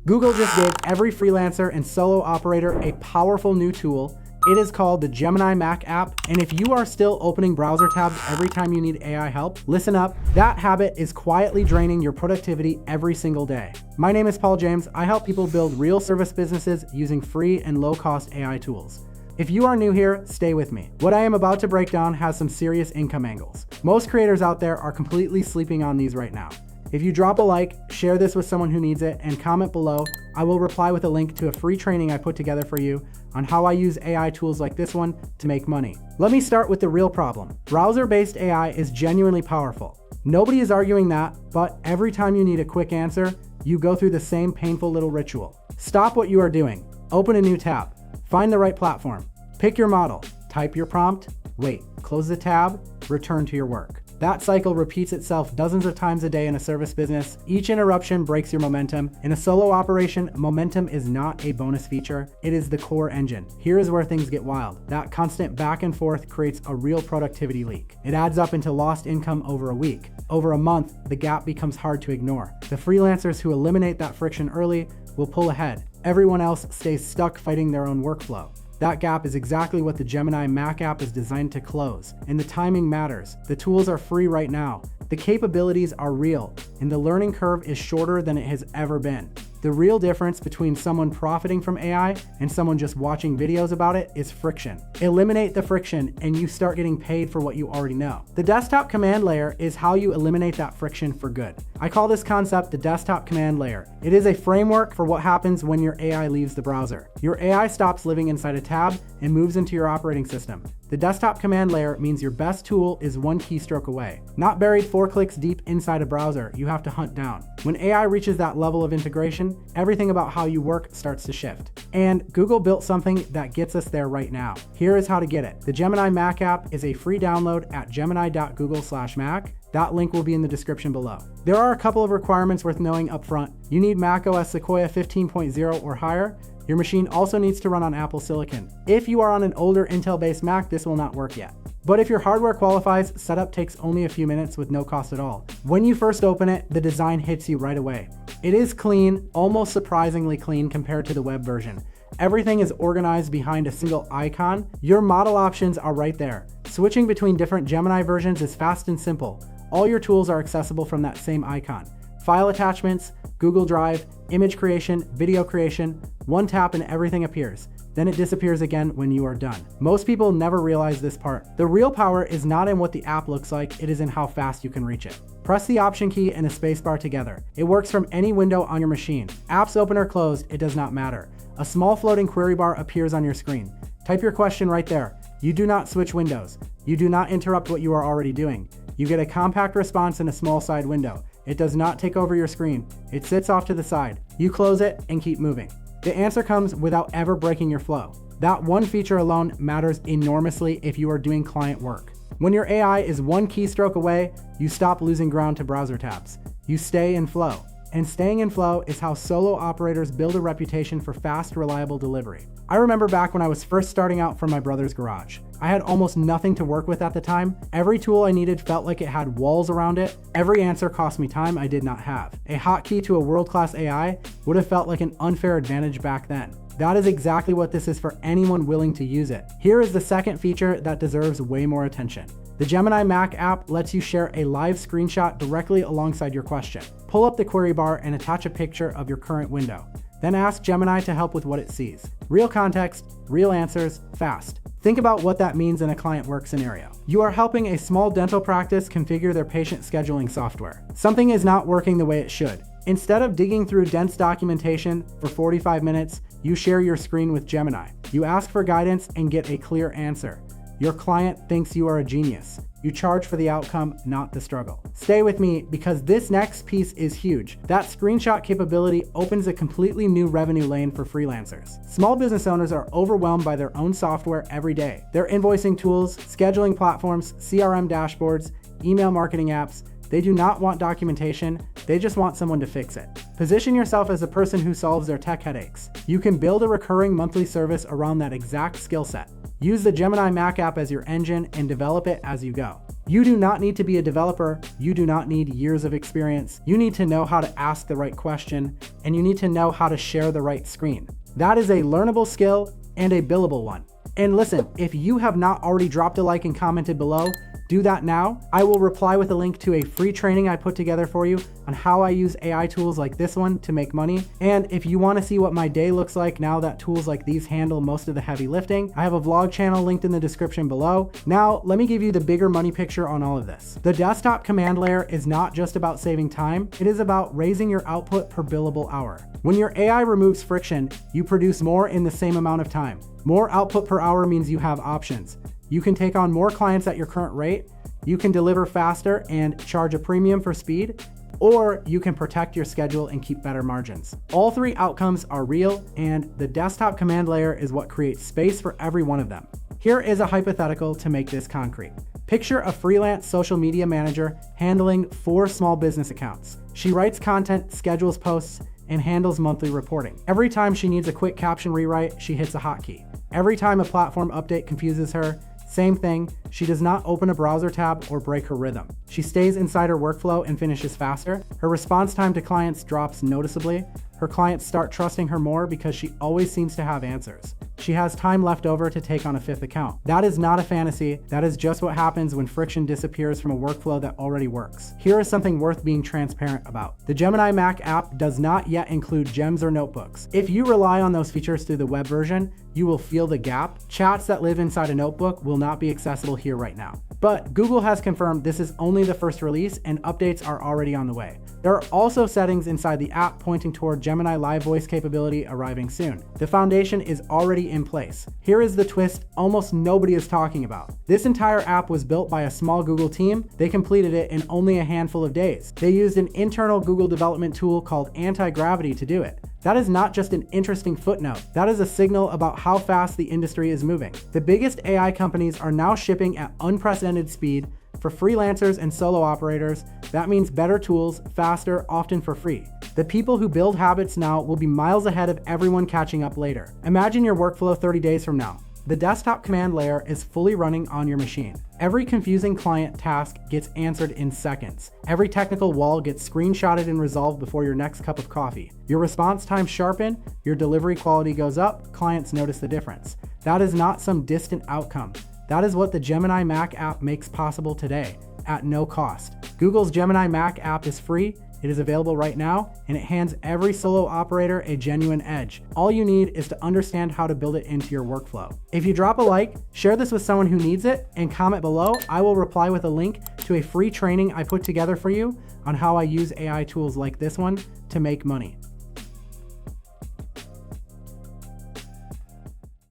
Google just gave every freelancer and solo operator a powerful new tool. It is called the Gemini Mac app, and if you are still opening browser tabs every time you need AI help, listen up, that habit is quietly draining your productivity every single day. My name is Paul James. I help people build real service businesses using free and low-cost AI tools. If you are new here, stay with me. What I am about to break down has some serious income angles. Most creators out there are completely sleeping on these right now. If you drop a like, share this with someone who needs it, and comment below, I will reply with a link to a free training I put together for you on how I use AI tools like this one to make money. Let me start with the real problem. Browser-based AI is genuinely powerful. Nobody is arguing that, but every time you need a quick answer, you go through the same painful little ritual. Stop what you are doing. Open a new tab. Find the right platform. Pick your model. Type your prompt. Wait. Close the tab. Return to your work. That cycle repeats itself dozens of times a day in a service business. Each interruption breaks your momentum. In a solo operation, momentum is not a bonus feature. It is the core engine. Here is where things get wild. That constant back and forth creates a real productivity leak. It adds up into lost income over a week. Over a month, the gap becomes hard to ignore. The freelancers who eliminate that friction early will pull ahead. Everyone else stays stuck fighting their own workflow. That gap is exactly what the Gemini Mac app is designed to close. And the timing matters. The tools are free right now. The capabilities are real, and the learning curve is shorter than it has ever been. The real difference between someone profiting from AI and someone just watching videos about it is friction. Eliminate the friction and you start getting paid for what you already know. The desktop command layer is how you eliminate that friction for good. I call this concept the desktop command layer. It is a framework for what happens when your AI leaves the browser. Your AI stops living inside a tab and moves into your operating system. The desktop command layer means your best tool is one keystroke away, not buried 4 clicks deep inside a browser you have to hunt down. When AI reaches that level of integration, everything about how you work starts to shift. And Google built something that gets us there right now. Here is how to get it. The Gemini Mac app is a free download at gemini.google/mac. That link will be in the description below. There are a couple of requirements worth knowing up front. You need macOS Sequoia 15.0 or higher. Your machine also needs to run on Apple Silicon. If you are on an older Intel-based Mac, this will not work yet. But if your hardware qualifies, setup takes only a few minutes with no cost at all. When you first open it, the design hits you right away. It is clean, almost surprisingly clean compared to the web version. Everything is organized behind a single icon. Your model options are right there. Switching between different Gemini versions is fast and simple. All your tools are accessible from that same icon. File attachments, Google Drive, image creation, video creation, one tap and everything appears. Then it disappears again when you are done. Most people never realize this part. The real power is not in what the app looks like, it is in how fast you can reach it. Press the Option key and the spacebar together. It works from any window on your machine. Apps open or closed, it does not matter. A small floating query bar appears on your screen. Type your question right there. You do not switch windows. You do not interrupt what you are already doing. You get a compact response in a small side window. It does not take over your screen. It sits off to the side. You close it and keep moving. The answer comes without ever breaking your flow. That one feature alone matters enormously if you are doing client work. When your AI is one keystroke away, you stop losing ground to browser tabs. You stay in flow. And staying in flow is how solo operators build a reputation for fast, reliable delivery. I remember back when I was first starting out from my brother's garage. I had almost nothing to work with at the time. Every tool I needed felt like it had walls around it. Every answer cost me time I did not have. A hotkey to a world-class AI would have felt like an unfair advantage back then. That is exactly what this is for anyone willing to use it. Here is the second feature that deserves way more attention. The Gemini Mac app lets you share a live screenshot directly alongside your question. Pull up the query bar and attach a picture of your current window. Then ask Gemini to help with what it sees. Real context, real answers, fast. Think about what that means in a client work scenario. You are helping a small dental practice configure their patient scheduling software. Something is not working the way it should. Instead of digging through dense documentation for 45 minutes, you share your screen with Gemini. You ask for guidance and get a clear answer. Your client thinks you are a genius. You charge for the outcome, not the struggle. Stay with me because this next piece is huge. That screenshot capability opens a completely new revenue lane for freelancers. Small business owners are overwhelmed by their own software every day. Their invoicing tools, scheduling platforms, CRM dashboards, email marketing apps. They do not want documentation, they just want someone to fix it. Position yourself as a person who solves their tech headaches. You can build a recurring monthly service around that exact skill set. Use the Gemini Mac app as your engine and develop it as you go. You do not need to be a developer. You do not need years of experience. You need to know how to ask the right question, and you need to know how to share the right screen. That is a learnable skill and a billable one. And listen, if you have not already dropped a like and commented below, do that now. I will reply with a link to a free training I put together for you on how I use AI tools like this one to make money. And if you want to see what my day looks like now that tools like these handle most of the heavy lifting, I have a vlog channel linked in the description below. Now, let me give you the bigger money picture on all of this. The desktop command layer is not just about saving time, it is about raising your output per billable hour. When your AI removes friction, you produce more in the same amount of time. More output per hour means you have options. You can take on more clients at your current rate, you can deliver faster and charge a premium for speed, or you can protect your schedule and keep better margins. All three outcomes are real, and the desktop command layer is what creates space for every one of them. Here is a hypothetical to make this concrete. Picture a freelance social media manager handling 4 small business accounts. She writes content, schedules posts, and handles monthly reporting. Every time she needs a quick caption rewrite, she hits a hotkey. Every time a platform update confuses her, same thing, she does not open a browser tab or break her rhythm. She stays inside her workflow and finishes faster. Her response time to clients drops noticeably. Her clients start trusting her more because she always seems to have answers. She has time left over to take on a 5th account. That is not a fantasy. That is just what happens when friction disappears from a workflow that already works. Here is something worth being transparent about. The Gemini Mac app does not yet include gems or notebooks. If you rely on those features through the web version, you will feel the gap. Chats that live inside a notebook will not be accessible here right now. But Google has confirmed this is only the first release and updates are already on the way. There are also settings inside the app pointing toward Gemini Live Voice capability arriving soon. The foundation is already in place. Here is the twist almost nobody is talking about. This entire app was built by a small Google team. They completed it in only a handful of days. They used an internal Google development tool called anti-gravity to do it. That is not just an interesting footnote. That is a signal about how fast the industry is moving. The biggest AI companies are now shipping at unprecedented speed. For freelancers and solo operators, that means better tools, faster, often for free. The people who build habits now will be miles ahead of everyone catching up later. Imagine your workflow 30 days from now. The desktop command layer is fully running on your machine. Every confusing client task gets answered in seconds. Every technical wall gets screenshotted and resolved before your next cup of coffee. Your response times sharpen, your delivery quality goes up, clients notice the difference. That is not some distant outcome. That is what the Gemini Mac app makes possible today, at no cost. Google's Gemini Mac app is free. It is available right now, and it hands every solo operator a genuine edge. All you need is to understand how to build it into your workflow. If you drop a like, share this with someone who needs it, and comment below, I will reply with a link to a free training I put together for you on how I use AI tools like this one to make money.